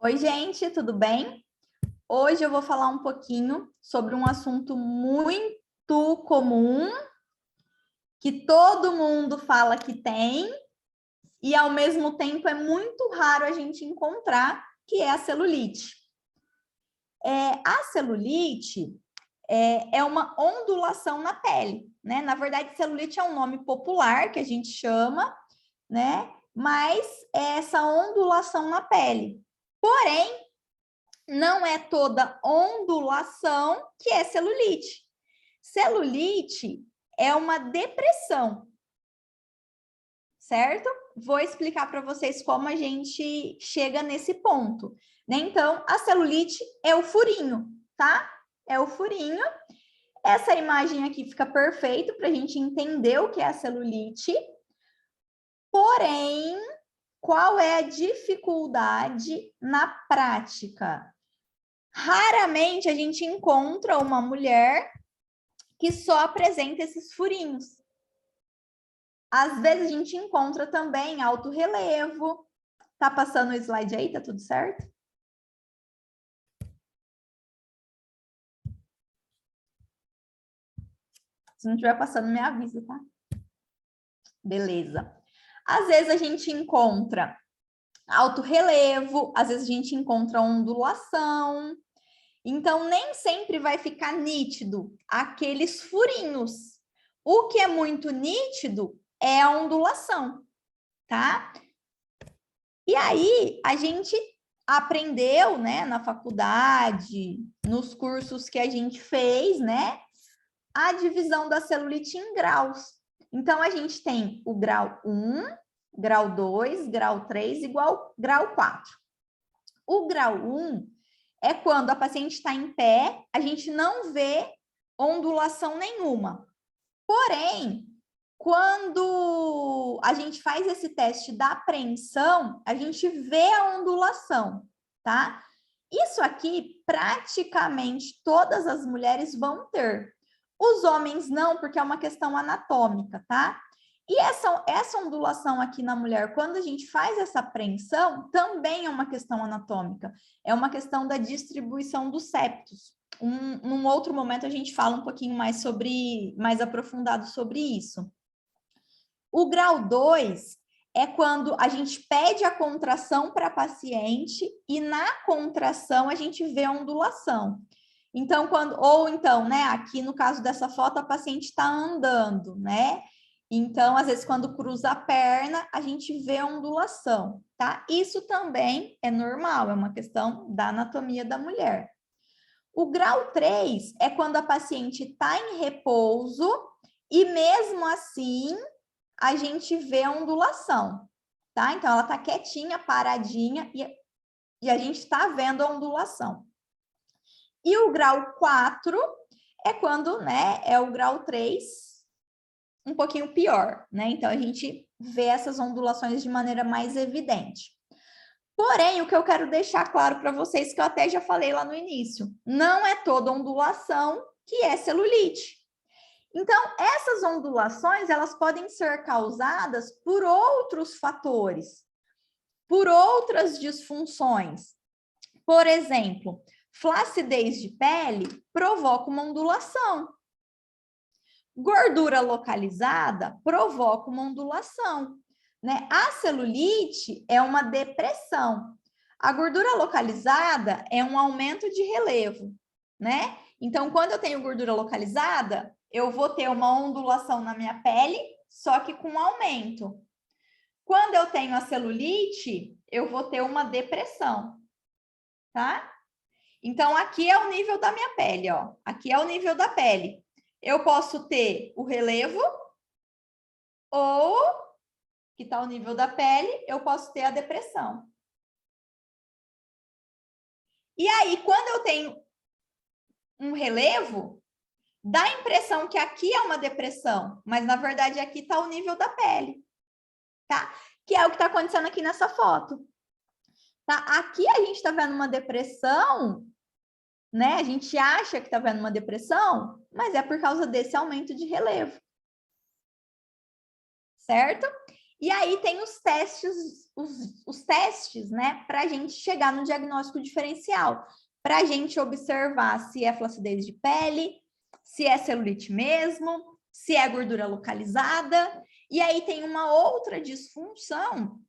Oi, gente, tudo bem? Hoje eu vou falar um pouquinho sobre um assunto muito comum, que todo mundo fala que tem, e ao mesmo tempo é muito raro a gente encontrar, que é a celulite. A celulite é uma ondulação na pele, né? Na verdade, celulite é um nome popular que a gente chama, né? Mas é essa ondulação na pele. Porém, não é toda ondulação que é celulite. Celulite é uma depressão, certo? Vou explicar para vocês como a gente chega nesse ponto, né? Então, a celulite é o furinho, tá? É o furinho. Essa imagem aqui fica perfeita para a gente entender o que é a celulite. Porém, qual é a dificuldade na prática? Raramente a gente encontra uma mulher que só apresenta esses furinhos. Às vezes a gente encontra também alto relevo. Tá passando o slide aí? Tá tudo certo? Se não estiver passando, me avisa, tá? Beleza. Às vezes a gente encontra alto relevo, às vezes a gente encontra ondulação. Então, nem sempre vai ficar nítido aqueles furinhos. O que é muito nítido é a ondulação, tá? E aí, a gente aprendeu, né, na faculdade, nos cursos que a gente fez, né, a divisão da celulite em graus. Então, a gente tem o grau 1, grau 2, grau 3, igual grau 4. O grau 1 é quando a paciente está em pé, a gente não vê ondulação nenhuma. Porém, quando a gente faz esse teste da apreensão, a gente vê a ondulação, tá? Isso aqui, praticamente todas as mulheres vão ter. Os homens não, porque é uma questão anatômica, tá? E essa ondulação aqui na mulher, quando a gente faz essa apreensão, também é uma questão anatômica. É uma questão da distribuição dos septos. Num outro momento a gente fala um pouquinho mais aprofundado sobre isso. O grau 2 é quando a gente pede a contração para a paciente e na contração a gente vê a ondulação. Então, né, aqui no caso dessa foto, a paciente está andando, né? Então, às vezes, quando cruza a perna, a gente vê a ondulação, tá? Isso também é normal, é uma questão da anatomia da mulher. O grau 3 é quando a paciente está em repouso e mesmo assim a gente vê a ondulação, tá? Então ela está quietinha, paradinha e a gente está vendo a ondulação. E o grau 4 é quando, né, é o grau 3 um pouquinho pior, né? Então a gente vê essas ondulações de maneira mais evidente. Porém, o que eu quero deixar claro para vocês, que eu até já falei lá no início, não é toda ondulação que é celulite. Então, essas ondulações, elas podem ser causadas por outros fatores, por outras disfunções. Por exemplo, flacidez de pele provoca uma ondulação. Gordura localizada provoca uma ondulação, né? A celulite é uma depressão. A gordura localizada é um aumento de relevo, né? Então, quando eu tenho gordura localizada, eu vou ter uma ondulação na minha pele, só que com aumento. Quando eu tenho a celulite, eu vou ter uma depressão, tá? Então, aqui é o nível da minha pele, ó. Aqui é o nível da pele. Eu posso ter o relevo ou, que está o nível da pele, eu posso ter a depressão. E aí, quando eu tenho um relevo, dá a impressão que aqui é uma depressão, mas na verdade aqui está o nível da pele, tá? Que é o que está acontecendo aqui nessa foto. Tá? Aqui a gente está vendo uma depressão, né? A gente acha que está vendo uma depressão, mas é por causa desse aumento de relevo. Certo? E aí tem os testes, né, para a gente chegar no diagnóstico diferencial, para a gente observar se é flacidez de pele, se é celulite mesmo, se é gordura localizada. E aí tem uma outra disfunção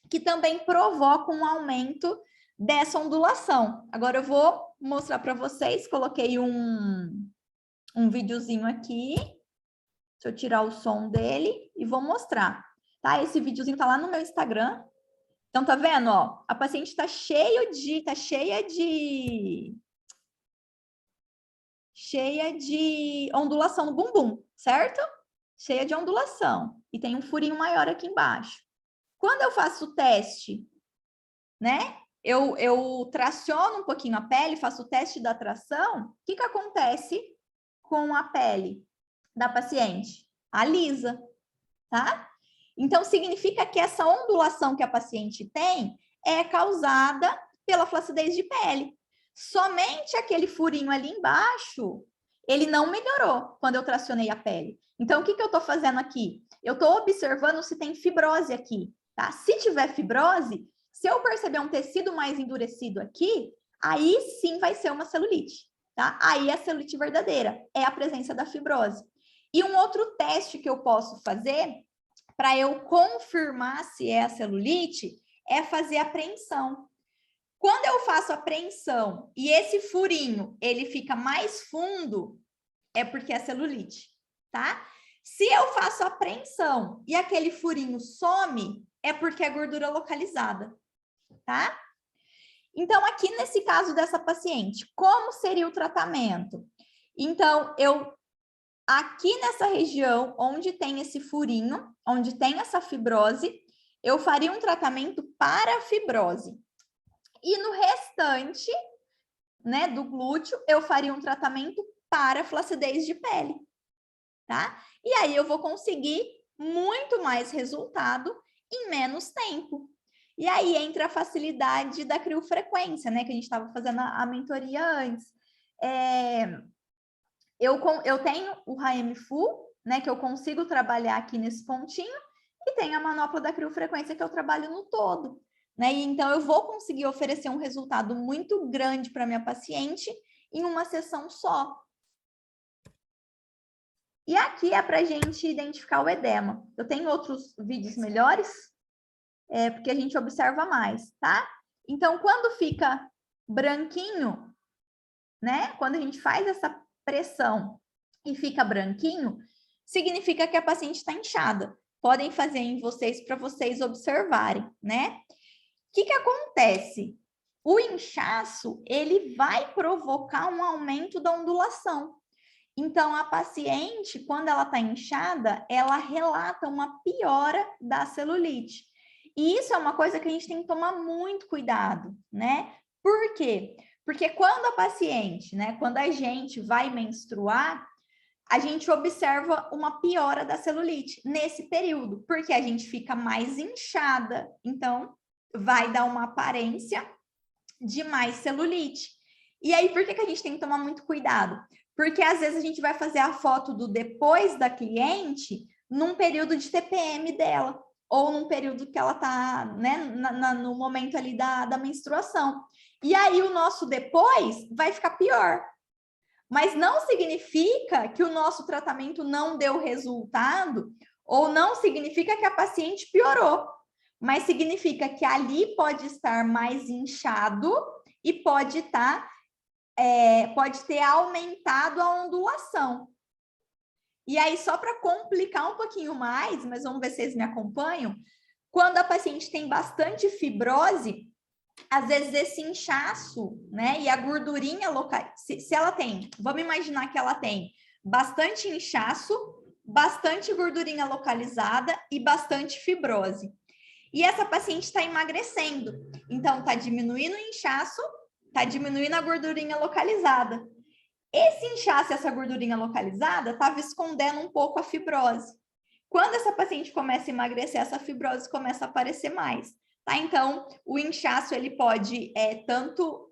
que também provoca um aumento dessa ondulação. Agora eu vou mostrar para vocês, coloquei um videozinho aqui, deixa eu tirar o som dele e vou mostrar, tá? Esse videozinho tá lá no meu Instagram. Então, tá vendo, ó? A paciente tá cheia de ondulação no bumbum, certo? Cheia de ondulação. E tem um furinho maior aqui embaixo. Quando eu faço o teste, né? Eu traciono um pouquinho a pele, faço o teste da tração. O que acontece com a pele da paciente? Alisa, tá? Então, significa que essa ondulação que a paciente tem é causada pela flacidez de pele. Somente aquele furinho ali embaixo, ele não melhorou quando eu tracionei a pele. Então, o que eu estou fazendo aqui? Eu estou observando se tem fibrose aqui, tá? Se tiver fibrose, se eu perceber um tecido mais endurecido aqui, aí sim vai ser uma celulite, tá? Aí é a celulite verdadeira, é a presença da fibrose. E um outro teste que eu posso fazer para eu confirmar se é a celulite é fazer a apreensão. Quando eu faço a apreensão e esse furinho ele fica mais fundo, é porque é celulite, tá? Se eu faço a apreensão e aquele furinho some, é porque é gordura localizada, tá? Então, aqui nesse caso dessa paciente, como seria o tratamento? Então, aqui nessa região onde tem esse furinho, onde tem essa fibrose, eu faria um tratamento para a fibrose. E no restante, né, do glúteo, eu faria um tratamento para a flacidez de pele, tá? E aí eu vou conseguir muito mais resultado em menos tempo. E aí entra a facilidade da criofrequência, né, que a gente estava fazendo a mentoria antes. Eu tenho o Raem Full, né, que eu consigo trabalhar aqui nesse pontinho, e tem a manopla da criofrequência que eu trabalho no todo, né? E então eu vou conseguir oferecer um resultado muito grande para minha paciente em uma sessão só. E aqui é para a gente identificar o edema. Eu tenho outros vídeos melhores, porque a gente observa mais, tá? Então, quando fica branquinho, né? Quando a gente faz essa pressão e fica branquinho, significa que a paciente está inchada. Podem fazer em vocês para vocês observarem, né? O que acontece? O inchaço, ele vai provocar um aumento da ondulação. Então, a paciente, quando ela está inchada, ela relata uma piora da celulite. E isso é uma coisa que a gente tem que tomar muito cuidado, né? Por quê? Porque quando a paciente, né, quando a gente vai menstruar, a gente observa uma piora da celulite nesse período, porque a gente fica mais inchada, então vai dar uma aparência de mais celulite. E aí, por que a gente tem que tomar muito cuidado? Porque às vezes a gente vai fazer a foto do depois da cliente num período de TPM dela, ou num período que ela está, né, no momento ali da menstruação. E aí o nosso depois vai ficar pior. Mas não significa que o nosso tratamento não deu resultado, ou não significa que a paciente piorou, mas significa que ali pode estar mais inchado e pode ter aumentado a ondulação. E aí, só para complicar um pouquinho mais, mas vamos ver se vocês me acompanham, quando a paciente tem bastante fibrose, às vezes esse inchaço, né, e a gordurinha local, se ela tem, vamos imaginar que ela tem bastante inchaço, bastante gordurinha localizada e bastante fibrose. E essa paciente está emagrecendo, então está diminuindo o inchaço, está diminuindo a gordurinha localizada. Esse inchaço e essa gordurinha localizada estava escondendo um pouco a fibrose. Quando essa paciente começa a emagrecer, essa fibrose começa a aparecer mais. Tá? Então, o inchaço ele pode tanto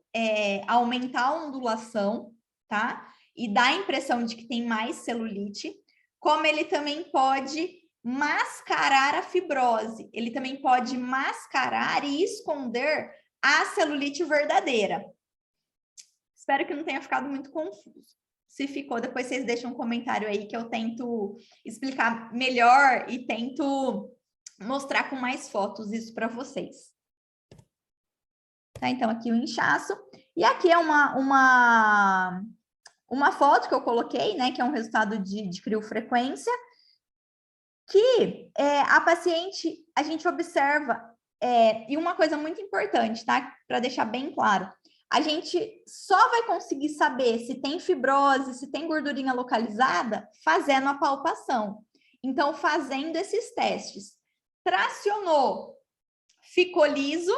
aumentar a ondulação, tá? E dar a impressão de que tem mais celulite, como ele também pode mascarar a fibrose. Ele também pode mascarar e esconder a celulite verdadeira. Espero que não tenha ficado muito confuso. Se ficou, depois vocês deixam um comentário aí que eu tento explicar melhor e tento mostrar com mais fotos isso para vocês. Tá, então, aqui o inchaço. E aqui é uma foto que eu coloquei, né, que é um resultado de criofrequência, que a paciente, a gente observa, e uma coisa muito importante, tá, para deixar bem claro, a gente só vai conseguir saber se tem fibrose, se tem gordurinha localizada, fazendo a palpação. Então, fazendo esses testes. Tracionou, ficou liso,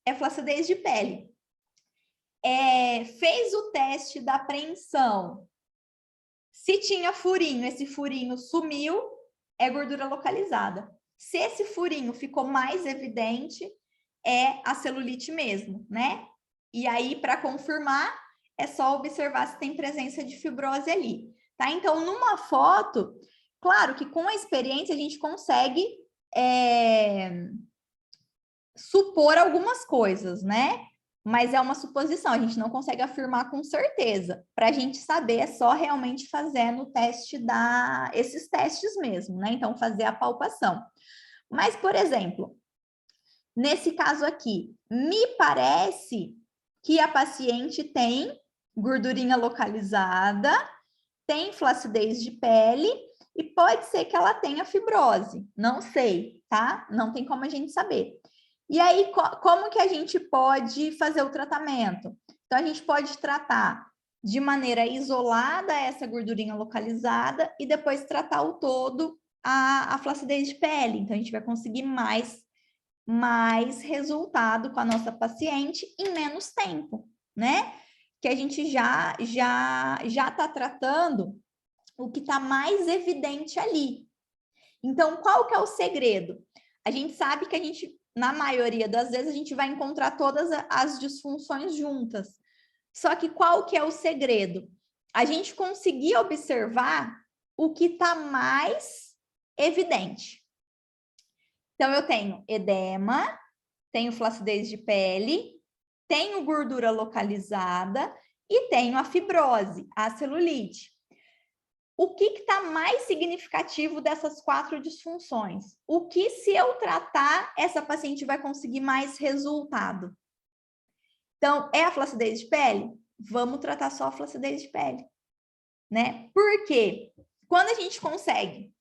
é flacidez de pele. Fez o teste da apreensão. Se tinha furinho, esse furinho sumiu, é gordura localizada. Se esse furinho ficou mais evidente, é a celulite mesmo, né? E aí, para confirmar, é só observar se tem presença de fibrose ali, tá? Então, numa foto, claro que com a experiência a gente consegue supor algumas coisas, né? Mas é uma suposição, a gente não consegue afirmar com certeza. Para a gente saber, é só realmente fazendo o teste esses testes mesmo, né? Então, fazer a palpação. Mas, por exemplo, nesse caso aqui, me parece que a paciente tem gordurinha localizada, tem flacidez de pele e pode ser que ela tenha fibrose. Não sei, tá? Não tem como a gente saber. E aí, como que a gente pode fazer o tratamento? Então, a gente pode tratar de maneira isolada essa gordurinha localizada e depois tratar o todo a flacidez de pele. Então, a gente vai conseguir mais resultado com a nossa paciente em menos tempo, né? Que a gente já está tratando o que está mais evidente ali. Então, qual que é o segredo? A gente sabe que na maioria das vezes, a gente vai encontrar todas as disfunções juntas. Só que qual que é o segredo? A gente conseguir observar o que está mais evidente. Então, eu tenho edema, tenho flacidez de pele, tenho gordura localizada e tenho a fibrose, a celulite. O que está mais significativo dessas 4 disfunções? O que, se eu tratar, essa paciente vai conseguir mais resultado? Então, é a flacidez de pele? Vamos tratar só a flacidez de pele, né? Por quê? Quando a gente consegue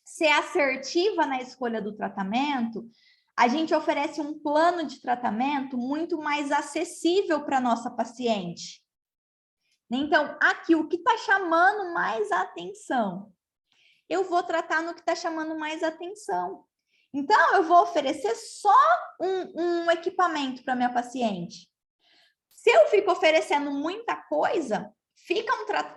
ser assertiva na escolha do tratamento, a gente oferece um plano de tratamento muito mais acessível para a nossa paciente. Então, aqui, o que está chamando mais atenção? Eu vou tratar no que está chamando mais atenção. Então, eu vou oferecer só um equipamento para minha paciente. Se eu fico oferecendo muita coisa,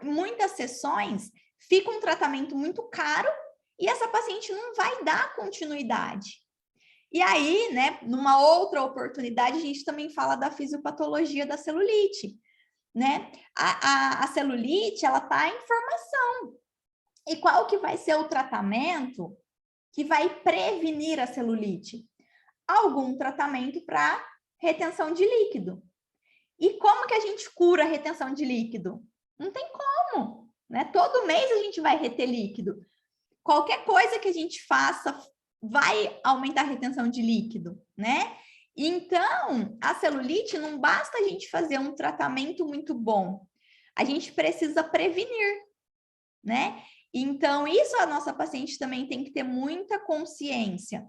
muitas sessões, fica um tratamento muito caro e essa paciente não vai dar continuidade. E aí, né, numa outra oportunidade, a gente também fala da fisiopatologia da celulite, né? A celulite, ela está em formação. E qual que vai ser o tratamento que vai prevenir a celulite? Algum tratamento para retenção de líquido. E como que a gente cura a retenção de líquido? Não tem como, né? Todo mês a gente vai reter líquido. Qualquer coisa que a gente faça vai aumentar a retenção de líquido, né? Então, a celulite não basta a gente fazer um tratamento muito bom. A gente precisa prevenir, né? Então, isso a nossa paciente também tem que ter muita consciência.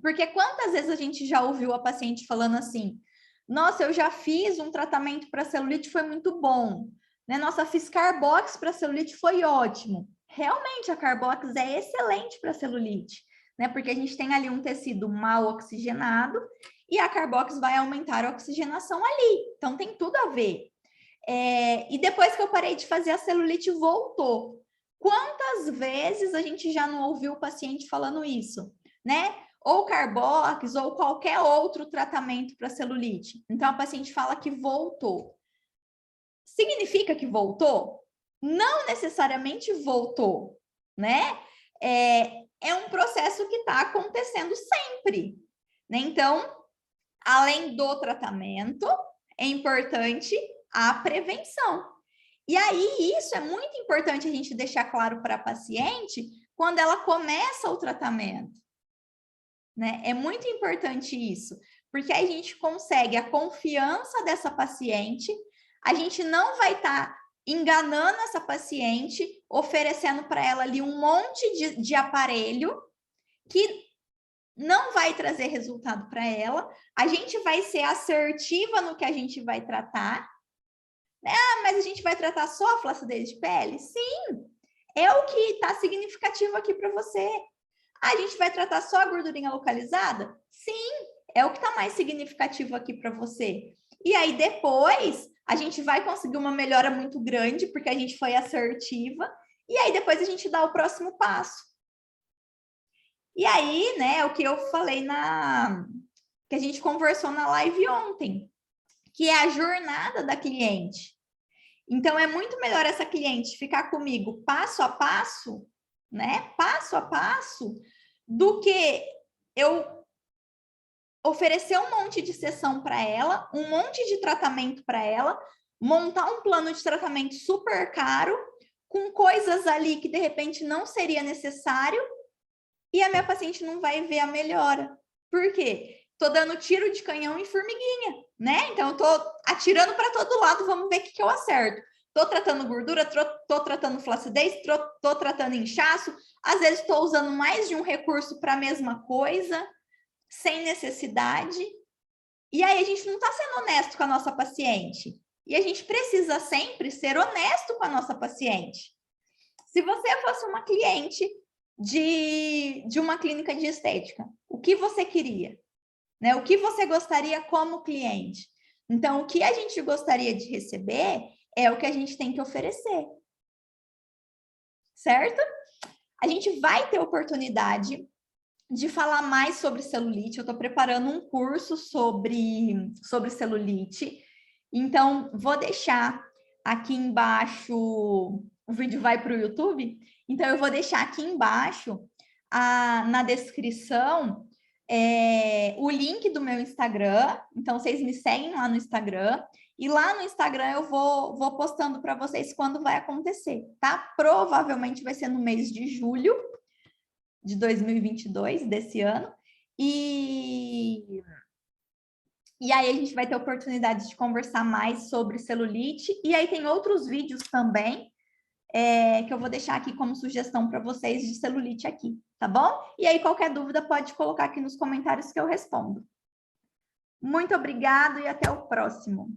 Porque quantas vezes a gente já ouviu a paciente falando assim: nossa, eu já fiz um tratamento para celulite, foi muito bom. Né? Nossa, fiz Carbox para celulite, foi ótimo. Realmente, a Carbox é excelente para celulite, né? Porque a gente tem ali um tecido mal oxigenado e a Carbox vai aumentar a oxigenação ali. Então, tem tudo a ver. E depois que eu parei de fazer, a celulite voltou. Quantas vezes a gente já não ouviu o paciente falando isso, né? Ou Carbox, ou qualquer outro tratamento para celulite. Então, a paciente fala que voltou. Significa que voltou? Não necessariamente voltou, né? é um processo que está acontecendo sempre, né? Então, além do tratamento, é importante a prevenção. E aí, isso é muito importante a gente deixar claro para a paciente quando ela começa o tratamento, né? É muito importante isso, porque aí a gente consegue a confiança dessa paciente, a gente não vai estar enganando essa paciente, oferecendo para ela ali um monte de aparelho que não vai trazer resultado para ela, a gente vai ser assertiva no que a gente vai tratar. Ah, mas a gente vai tratar só a flacidez de pele? Sim, é o que está significativo aqui para você. Ah, a gente vai tratar só a gordurinha localizada? Sim, é o que está mais significativo aqui para você. E aí depois a gente vai conseguir uma melhora muito grande, porque a gente foi assertiva, e aí depois a gente dá o próximo passo. E aí, né, o que eu falei que a gente conversou na live ontem, que é a jornada da cliente. Então, é muito melhor essa cliente ficar comigo passo a passo, né? Passo a passo, do que eu oferecer um monte de sessão para ela, um monte de tratamento para ela, montar um plano de tratamento super caro, com coisas ali que de repente não seria necessário, e a minha paciente não vai ver a melhora. Por quê? Tô dando tiro de canhão em formiguinha, né? Então, eu tô atirando para todo lado, vamos ver o que eu acerto. Tô tratando gordura, tô tratando flacidez, tô tratando inchaço, às vezes estou usando mais de um recurso para a mesma coisa, sem necessidade. E aí a gente não está sendo honesto com a nossa paciente. E a gente precisa sempre ser honesto com a nossa paciente. Se você fosse uma cliente de uma clínica de estética, o que você queria? Né? O que você gostaria como cliente? Então, o que a gente gostaria de receber é o que a gente tem que oferecer. Certo? A gente vai ter oportunidade de falar mais sobre celulite. Eu estou preparando um curso sobre celulite. Então, vou deixar aqui embaixo, o vídeo vai para o YouTube, então eu vou deixar aqui embaixo, na descrição, o link do meu Instagram. Então, vocês me seguem lá no Instagram. E lá no Instagram eu vou postando para vocês quando vai acontecer, tá? Provavelmente vai ser no mês de julho de 2022, desse ano. E aí a gente vai ter oportunidade de conversar mais sobre celulite. E aí tem outros vídeos também, que eu vou deixar aqui como sugestão para vocês de celulite aqui, tá bom? E aí qualquer dúvida pode colocar aqui nos comentários que eu respondo. Muito obrigada e até o próximo.